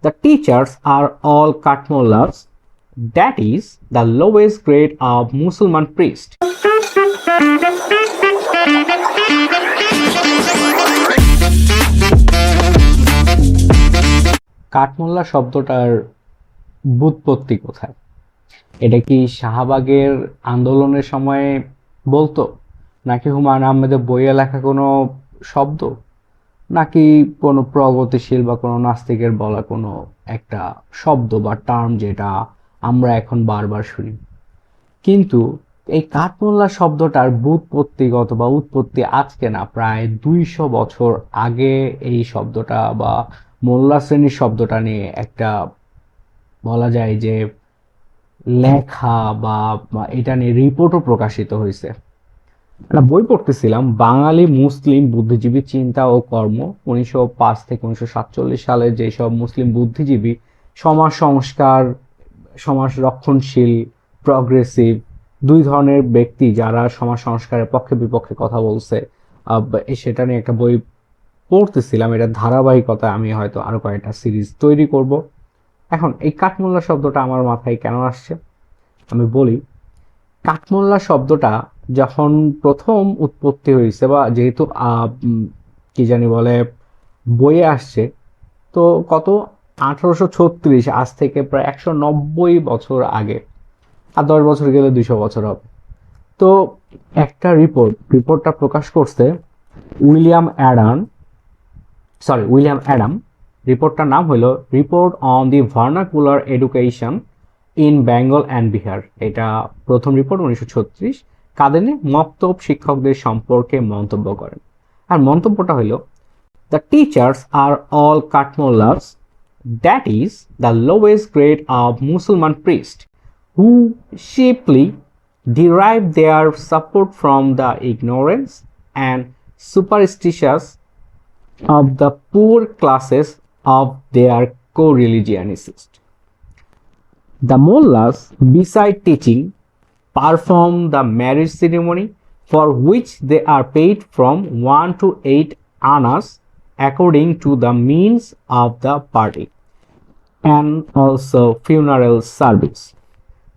The teachers are all Katmollahs, that is, the lowest grade of Muslim priest. কাঠমোল্লা শব্দটার ব্যুৎপত্তি কোথায়? এটা কি শাহবাগের আন্দোলনের সময়ে বলতো, নাকি হুমায়ুন আহমেদের বইয়ে লেখা কোনো শব্দ, নাকি কোনো প্রগতিশীল বা কোনো নাস্তিকের বলা কোনো একটা শব্দ বা টার্ম যেটা আমরা এখন বারবার শুনি? কিন্তু এই কাঠমোল্লা শব্দটার ব্যুৎপত্তিগত বা উৎপত্তি আজকে না, প্রায় 200 বছর আগে এই শব্দটা বা মোল্লা শ্রেণীর শব্দটা নিয়ে একটা বলা যায় যে লেখা বা এটা নিয়ে রিপোর্টও প্রকাশিত হয়েছে। একটা বই পড়তেছিলাম, বাঙালি মুসলিম বুদ্ধিজীবী চিন্তা ও কর্ম, 1905 থেকে 1947 সালে যেসব মুসলিম বুদ্ধিজীবী সমাজ সংস্কার, সমাজ রক্ষণশীল, প্রগ্রেসিভ, দুই ধরনের ব্যক্তি যারা সমাজ সংস্কারের পক্ষে বিপক্ষে কথা বলছে, সেটা নিয়ে একটা বই পড়তেছিলাম। এটা ধারাবাহিকতা আমি হয়তো আরো কয়েকটা সিরিজ তৈরি করব। এখন এই কাঠমোল্লা শব্দটা আমার মাথায় কেন আসছে আমি বলি। কাঠমোল্লা শব্দটা যখন প্রথম উৎপত্তি হয়েছে, বা যেহেতু কি জানি বলে বইয়ে আসছে, তো কত 1836, আজ থেকে প্রায় 190 বছর আগে, আর 10 বছর গেলে 200 বছর হবে। তো একটা রিপোর্টটা প্রকাশ করছে উইলিয়াম অ্যাডাম। রিপোর্টটার নাম হলো report on the vernacular education in Bengal and Bihar. এটা প্রথম রিপোর্ট 1936। কাদের নিয়ে? মক্তব শিক্ষকদের সম্পর্কে মন্তব্য করেন। আর মন্তব্যটা হলো, দ্য টিচার্স আর অল কাঠমোল্লাস, that is the lowest grade of মুসলমান priest who cheaply derive their support from the ignorance and superstitions of the poor classes of their co-religionists. The mullahs, beside teaching, perform the marriage ceremony, for which they are paid from 1 to 8 annas according to the means of the party, and also funeral service.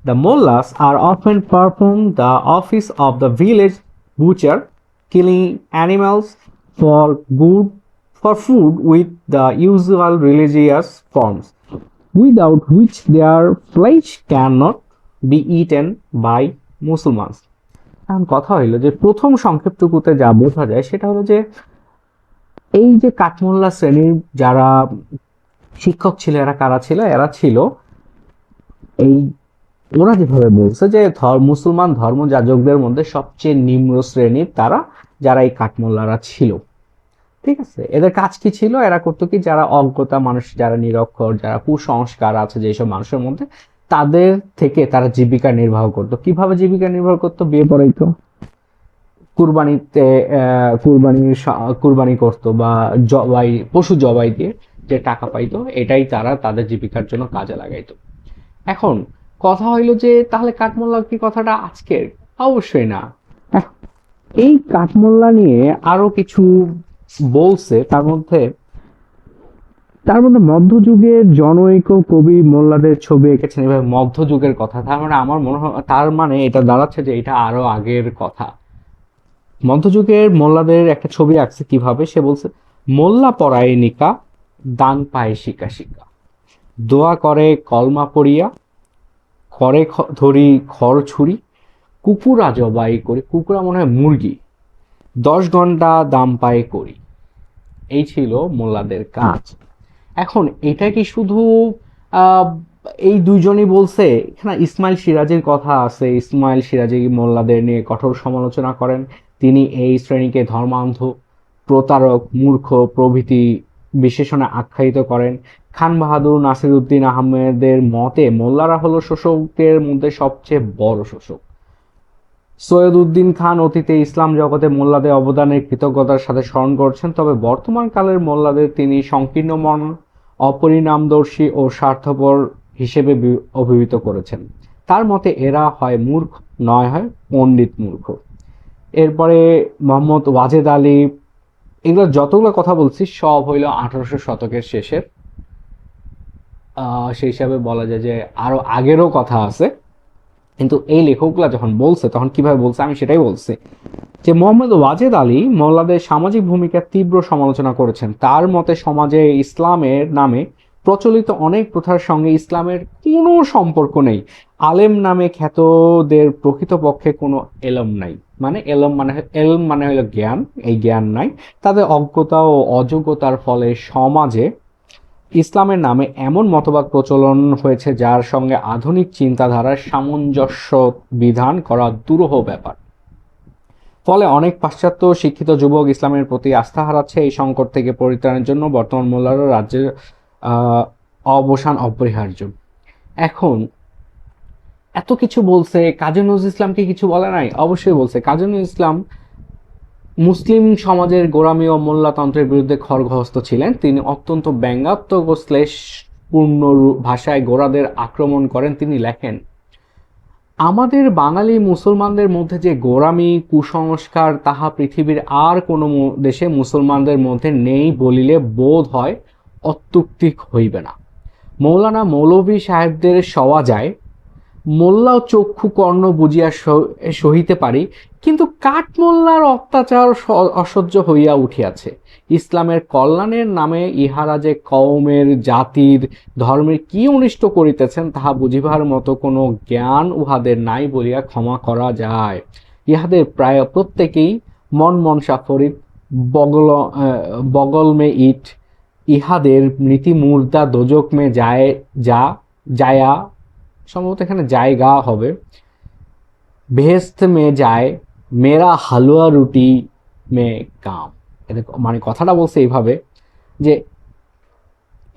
The mullahs are often perform the office of the village butcher, killing animals for food with the usual religious forms, without which their flesh cannot be eaten by Muslims. এখন কথা হইলো যে প্রথম সংক্ষেপটুকুতে যা বোঝা যায় সেটা হলো যে এই যে কাঠমোল্লা শ্রেণীর যারা শিক্ষক ছিল, এরা কারা ছিল? এরা ছিল এই, ওরা যেভাবে বলছে যে মুসলমান ধর্মযাজকদের মধ্যে সবচেয়ে নিম্ন শ্রেণীর তারা, যারা এই কাঠমোল্লারা ছিল। ঠিক আছে, এদের কাজ কি ছিল? এরা করতো কি, যারা অজ্ঞতা মানুষ, যারা নিরক্ষর, যারা কুসংস্কার আছে যেসব মানুষের মধ্যে, তাদের থেকে তারা জীবিকা নির্বাহ করতো। কিভাবে জীবিকা নির্বাহ করতো? বিয়ে পড়াইতো, কুরবানিতে কুরবানি করতো, বা পশু জবাই দিয়ে যে টাকা পাইতো, এটাই তারা তাদের জীবিকার জন্য কাজে লাগাইতো। এখন কথা হইলো যে তাহলে কাঠমোল্লা কি কথাটা আজকের? অবশ্যই না। এই কাঠমোল্লা নিয়ে আরো কিছু বলছে, তার মধ্যে মধ্যযুগের জনৈক কবি মোল্লাদের ছবি এঁকেছেন এভাবে, মধ্যযুগের কথা। তার মানে আমার মনে হয়, তার মানে এটা দাঁড়াচ্ছে যে এটা আরো আগের কথা। মধ্যযুগের মোল্লাদের একটা ছবি আঁকছে কিভাবে, সে বলছে, মোল্লা পড়ায় নিকা, দান পায় শিকা শিকা, দোয়া করে কলমা পড়িয়া, খড়ে ধরি খড় ছুরি, কুকুরা জবাই করি, কুকুরা মনে হয় মুরগি, 10 ঘন্টা দাম পায় করি। এই ছিল মোল্লাদের কাজ। এখন এটা কি শুধু এই দুইজনই বলছে? এখানে ইসমাইল সিরাজের কথা আছে। ইসমাইল সিরাজি মোল্লাদের নিয়ে কঠোর সমালোচনা করেন। তিনি এই শ্রেণীকে ধর্মান্ধ, প্রতারক, মূর্খ প্রভৃতি বিশেষণে আখ্যায়িত করেন। খান বাহাদুর, নাসির উদ্দিন আহমেদের মতে মোল্লারা হলো শোষকদের মধ্যে সবচেয়ে বড় শোষক। সৈয়দ উদ্দিন খান অতীতে ইসলাম জগতে মোল্লাদের অবদানের কৃতজ্ঞতার সাথে স্মরণ করছেন, তবে বর্তমান কালের মোল্লাদের তিনি সংকীর্ণ মন, অপরিণামদর্শী ও স্বার্থপর হিসেবে অভিহিত করেছেন। তার মতে এরা হয় মূর্খ, নয় হয় পণ্ডিত মূর্খ। এরপরে মোহাম্মদ ওয়াজেদ আলী, এগুলো যতগুলো কথা বলছি সব হইল 1800 শতকের শেষের। সেই হিসাবে বলা যায় যে আরো আগেরও কথা আছে, কিন্তু এই লেখকগুলা যখন বলছে তখন কিভাবে বলছে আমি সেটাই বলছি। যে মোহাম্মদ ওয়াজেদ আলী মোল্লাদের সামাজিক ভূমিকার তীব্র সমালোচনা করেছেন। তার মতে সমাজে ইসলামের নামে প্রচলিত অনেক প্রথার সঙ্গে ইসলামের কোনো সম্পর্ক নেই। আলেম নামে খ্যাতদের প্রকৃতপক্ষে কোনো এলম নাই, মানে এলম মানে হলো জ্ঞান, এই জ্ঞান নাই। তাদের অজ্ঞতা ও অযোগ্যতার ফলে সমাজে ইসলামের নামে এমন মতবাদ প্রচলন হয়েছে যার সঙ্গে আধুনিক চিন্তাধারার সামঞ্জস্য বিধান করা দুরূহ ব্যাপার। ফলে অনেক পাশ্চাত্য শিক্ষিত যুবক ইসলামের প্রতি আস্থা হারাচ্ছে। এই সংকট থেকে পরিত্রাণের জন্য বর্তমান মোল্লারা রাজ্যের আহ, অবসান অপরিহার্য। এখন এত কিছু বলছে, কাজী নজরুল ইসলামকে কিছু বলে নাই? অবশ্যই বলছে। কাজী নজরুল ইসলাম মুসলিম সমাজের গোঁড়ামি ও মোল্লাতন্ত্রের বিরুদ্ধে খড়গহস্ত ছিলেন। তিনি অত্যন্ত ব্যঙ্গাত্মক ও শ্লেষপূর্ণ ভাষায় গোঁড়াদের আক্রমণ করেন। তিনি লেখেন, আমাদের বাঙালি মুসলমানদের মধ্যে যে গোঁড়ামি কুসংস্কার তাহা পৃথিবীর আর কোনো দেশে মুসলমানদের মধ্যে নেই বলিলে বোধ হয় অত্যুক্তি হইবে না। মৌলানা মৌলভী সাহেবদের সওয়া যায়, মোল্লা চক্ষু কর্ণ বুঝিয়া সহিতে পারি, কিন্তু কাঠমোল্লার অত্যাচার অসহ্য হইয়া উঠিয়াছে। ইসলামের কল্যাণের নামে ইহারা যে কওমের জাতির ধর্মের কি অনিষ্ট করিতেছেন তাহা বুঝিবার মতো কোনো জ্ঞান উহাদের নাই বলিয়া ক্ষমা করা যায়। ইহাদের প্রায় প্রত্যেকেই মন মনসা ফরিদ, বগল বগল মে ইট, ইহাদের নীতি মুর্দা দোজক মে যায়, যায়া, সম্ভবত এখানে জায়গা হবে, বেহেস্ত মে যায়, মেরা হালুয়া রুটি মে কাম। এদের মানে কথাটা বলছে এইভাবে যে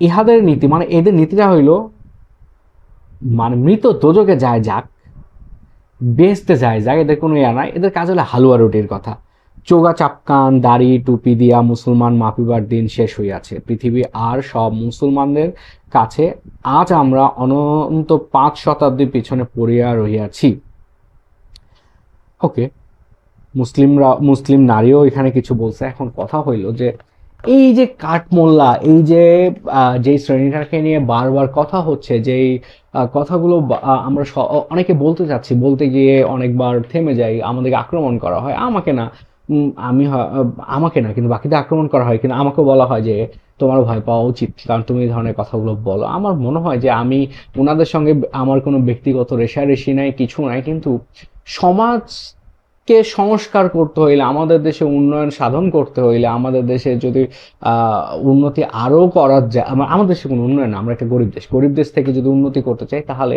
ইহাদের নীতি মানে এদের নীতিটা হইল মানে মৃত দোজকে যায় যাক, বেহেস্তে যায় যাক, এদের কোনো ইয়া নাই। এদের কাজ হলো হালুয়া রুটির কথা। চোগা চাপকান দাড়ি টুপি দিয়া মুসলমান মাপিবার দিন শেষ হইয়াছে। পৃথিবী আর সব মুসলমানদের কাছে আজ আমরা অনন্ত 5 শতাব্দীর পিছনে পড়িয়া রহিয়াছি। ওকে, মুসলিম নারীও এখানে কিছু বলছে। এখন কথা হইল যে এই যে কাঠমোল্লা, এই যে যেই শ্রেণীটাকে নিয়ে বারবার কথা হচ্ছে, যেই কথাগুলো আমরা অনেকে বলতে চাচ্ছি, বলতে গিয়ে অনেকবার থেমে যাই, আমাদেরকে আক্রমণ করা হয়। আমাকে না, আমাকে না কিন্তু বাকিদের আক্রমণ করা হয়, কিন্তু আমাকেও বলা হয় যে তোমারও ভয় পাওয়া উচিত, কারণ তুমি এই ধরনের কথাগুলো বলো। আমার মনে হয় যে আমি ওনাদের সঙ্গে আমার কোনো ব্যক্তিগত রেষারেষি নাই, কিছু নাই, কিন্তু সমাজকে সংস্কার করতে হইলে, আমাদের দেশে উন্নয়ন সাধন করতে হইলে, আমাদের দেশে যদি উন্নতি আরও করা যায়, আমাদের দেশে কোনো উন্নয়ন না, আমরা একটা গরিব দেশ থেকে যদি উন্নতি করতে চাই, তাহলে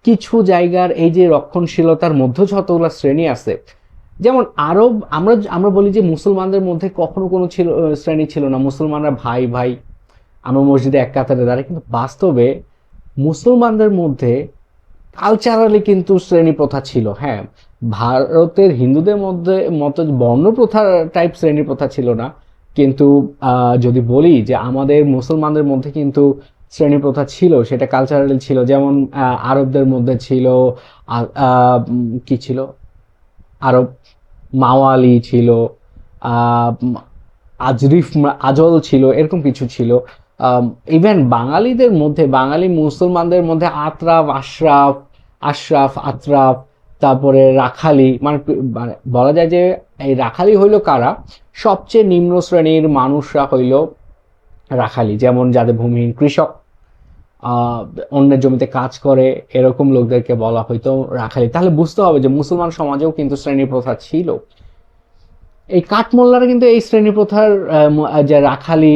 কিছু জায়গার এই যে রক্ষণশীলতার মধ্যে যতগুলো শ্রেণী আছে, যেমন আরব, আমরা বলি যে মুসলমানদের মধ্যে কখনো কোনো শ্রেণী ছিল না, মুসলমানরা ভাই ভাই, আমরা মসজিদে এক কাতারে দাঁড়াই, কিন্তু বাস্তবে মুসলমানদের মধ্যে কালচারালি কিন্তু শ্রেণী প্রথা ছিল। হ্যাঁ, ভারতের হিন্দুদের মধ্যে মতো বর্ণ প্রথা টাইপ শ্রেণী প্রথা ছিল না, কিন্তু যদি বলি যে আমাদের মুসলমানদের মধ্যে কিন্তু শ্রেণী প্রথা ছিল, সেটা কালচারালি ছিল। যেমন আরবদের মধ্যে ছিল, কি ছিল, আরব মাওয়ালি ছিল, আজরিফ আজল ছিল, এরকম কিছু ছিল। ইভেন বাঙালিদের মধ্যে, বাঙালি মুসলমানদের মধ্যে আতরাফ, আশরাফ, আতরাফ, তারপরে রাখালি, মানে বলা যায় যে এই রাখালি হইল কারা, সবচেয়ে নিম্ন শ্রেণীর মানুষরা হইল রাখালি, যেমন যাদের ভূমিহীন কৃষক, অন্যের জমিতে কাজ করে, এরকম লোকদেরকে বলা হয়তো রাখালি। তাহলে বুঝতে হবে যে মুসলমান সমাজেও কিন্তু শ্রেণী প্রথা ছিল। এই কাঠমোল্লারা কিন্তু এই শ্রেণী প্রথার যে রাখালি,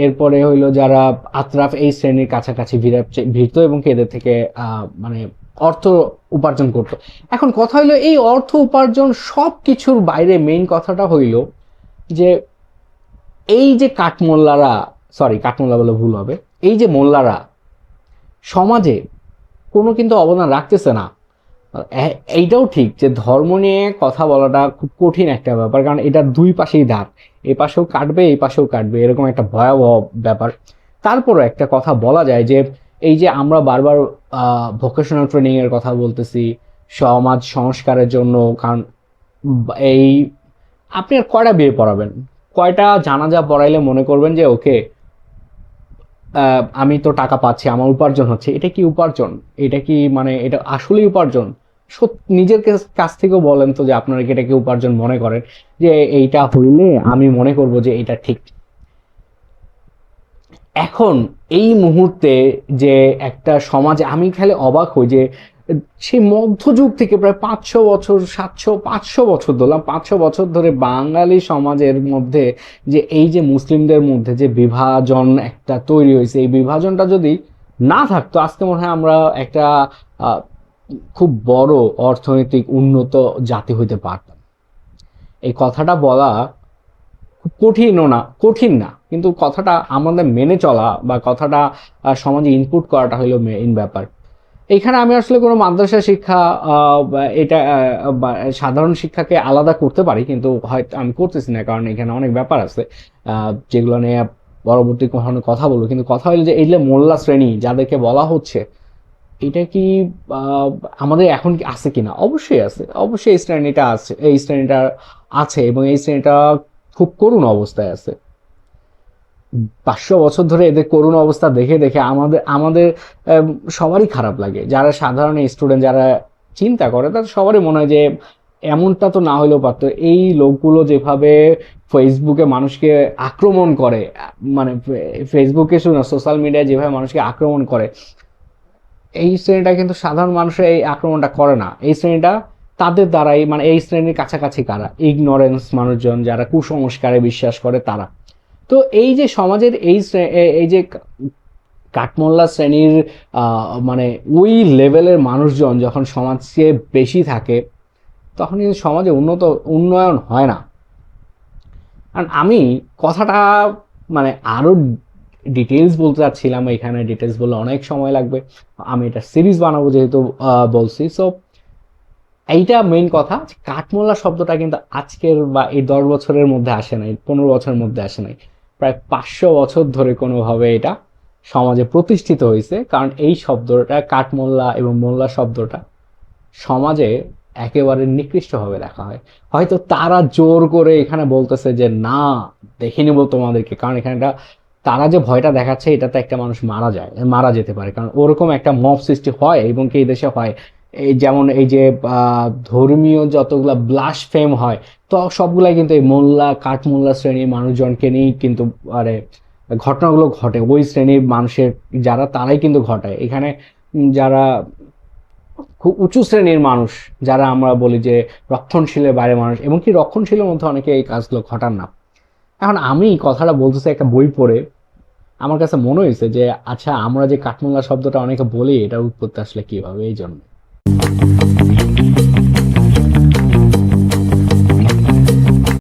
এরপরে হইলো যারা আতরাফ, এই শ্রেণীর কাছাকাছি ভিড়ত এবং এদের থেকে মানে অর্থ উপার্জন করত। এখন কথা হইলো এই অর্থ উপার্জন সব কিছুর বাইরে মেইন কথাটা হইল যে এই যে কাঠমোল্লা বলে ভুল হবে, এই যে মোল্লারা সমাজে কোনো কিন্তু অবদান রাখতেছে না। এইটাও ঠিক যে ধর্ম নিয়ে কথা বলাটা খুব কঠিন একটা ব্যাপার, কারণ এটা দুই পাশেই ধার, এ পাশেও কাটবে এই পাশেও কাটবে, এরকম একটা ভয়াবহ ব্যাপার। তারপরও একটা কথা বলা যায় যে এই যে আমরা বারবার ভোকেশনাল ট্রেনিং এর কথা বলতেছি সমাজ সংস্কারের জন্য, কারণ এই আপনি আর কয়টা বিয়ে পড়াবেন, কয়টা জানাজা পড়াইলে মনে করবেন যে ওকে আমি তো টাকা পাচ্ছি, আমার উপার্জন হচ্ছে, এটা কি উপার্জন? এটা কি মানে এটা আসলেই উপার্জন? নিজের কাছ থেকেও বলেন তো যে আপনারা কি এটাকে উপার্জন মনে করেন, যে এইটা হইলে আমি মনে করব যে এটা ঠিক। এখন এই মুহূর্তে যে একটা সমাজে আমি খালি অবাক হই যে সেই মধ্যযুগ থেকে প্রায় 500 বছর, 500 বছর ধরলাম, 500 বছর ধরে বাঙালি সমাজের মধ্যে যে এই যে মুসলিমদের মধ্যে যে বিভাজন একটা তৈরি হয়েছে, এই বিভাজনটা যদি না থাকতো আজকে মনে হয় আমরা একটা আহ, খুব বড় অর্থনৈতিক উন্নত জাতি হইতে পারতাম। এই কথাটা বলা খুব কঠিন না, কিন্তু কথাটা আমাদের মেনে চলা বা কথাটা সমাজে ইনপুট করাটা হলো মেইন ব্যাপার। এখানে আমি আসলে কোনো মাদ্রাসা শিক্ষা বা এটা বা সাধারণ শিক্ষাকে আলাদা করতে পারি, কিন্তু হয়তো আমি করতেছি না, কারণ এখানে অনেক ব্যাপার আছে যেগুলো নিয়ে পরবর্তী কখনো কথা বলবো। কিন্তু কথা হলো যে এই যে মোল্লা শ্রেণী যাদেরকে বলা হচ্ছে, এটা কি আহ, আমাদের এখন কি আছে কিনা? অবশ্যই আছে, অবশ্যই এই শ্রেণীটা আছে, এই শ্রেণীটা আছে, এবং এই শ্রেণীটা খুব করুণ অবস্থায় আছে। 500 বছর ধরে এদের করুণ অবস্থা দেখে দেখে আমাদের আমাদের সবারই খারাপ লাগে। যারা সাধারণ স্টুডেন্ট, যারা চিন্তা করে, তাদের সবারই মনে হয় যে এমনটা তো না হলেও পারতো। এই লোকগুলো যেভাবে ফেসবুকে মানুষকে আক্রমণ করে, মানে ফেসবুকে শুধু না, সোশ্যাল মিডিয়ায় যেভাবে মানুষকে আক্রমণ করে, এই শ্রেণীটা কিন্তু সাধারণ মানুষের এই আক্রমণটা করে না। এই শ্রেণীটা তাদের দ্বারাই, মানে এই শ্রেণীর কাছাকাছি কারা? ইগনোরেন্স মানুষজন, যারা কুসংস্কারে বিশ্বাস করে তারা। তো এই যে সমাজের এই যে কাঠমোল্লা শ্রেণীর মানে ওই লেভেলের মানুষজন যখন সমাজে বেশি থাকে, তখন কিন্তু সমাজে উন্নয়ন হয় না। কারণ আমি কথাটা মানে আরো ডিটেলস বলতে চাচ্ছিলাম, এখানে ডিটেলস বললে অনেক সময় লাগবে। আমি এটা সিরিজ বানাবো যেহেতু বলছি, সো এইটা মেইন কথা। কাঠমোল্লা শব্দটা কিন্তু আজকের বা এই 10 বছরের মধ্যে আসে নাই, 15 বছরের মধ্যে আসে নাই, প্রায় 500 বছর ধরে কোনোভাবে এটা সমাজে প্রতিষ্ঠিত হয়েছে। কারণ এই শব্দটা, কাঠমোল্লা এবং মোল্লা শব্দটা, সমাজে একেবারে নিকৃষ্টভাবে দেখা হয়। হয়তো তারা জোর করে এখানে বলতেছে যে না, দেখে নিব তোমাদেরকে, কারণ এখানে একটা তারা যে ভয়টা দেখাচ্ছে, এটাতে একটা মানুষ মারা যেতে পারে, কারণ ওরকম একটা মব সৃষ্টি হয় এবং কি এই দেশে হয়। এই যেমন এই যে ধর্মীয় যতগুলা ব্লাসফেম হয়, তো সবগুলাই কিন্তু এই মোল্লা কাঠমোল্লা শ্রেণীর মানুষজনকে নিয়েই কিন্তু আরে ঘটনাগুলো ঘটে। ওই শ্রেণীর মানুষের যারা, তারাই কিন্তু ঘটায় এখানে। যারা খুব উঁচু শ্রেণীর মানুষ, যারা আমরা বলি যে রক্ষণশীলের বাইরে মানুষ, এবং কি রক্ষণশীলের মধ্যে অনেকে এই কাজগুলো ঘটান না। এখন আমি কথাটা বলতেছি একটা বই পড়ে, আমার কাছে মনে হয়েছে যে আচ্ছা, আমরা যে কাঠমোল্লা শব্দটা অনেকে বলি, এটার উৎপত্তি আসলে কিভাবে, এই জন্য।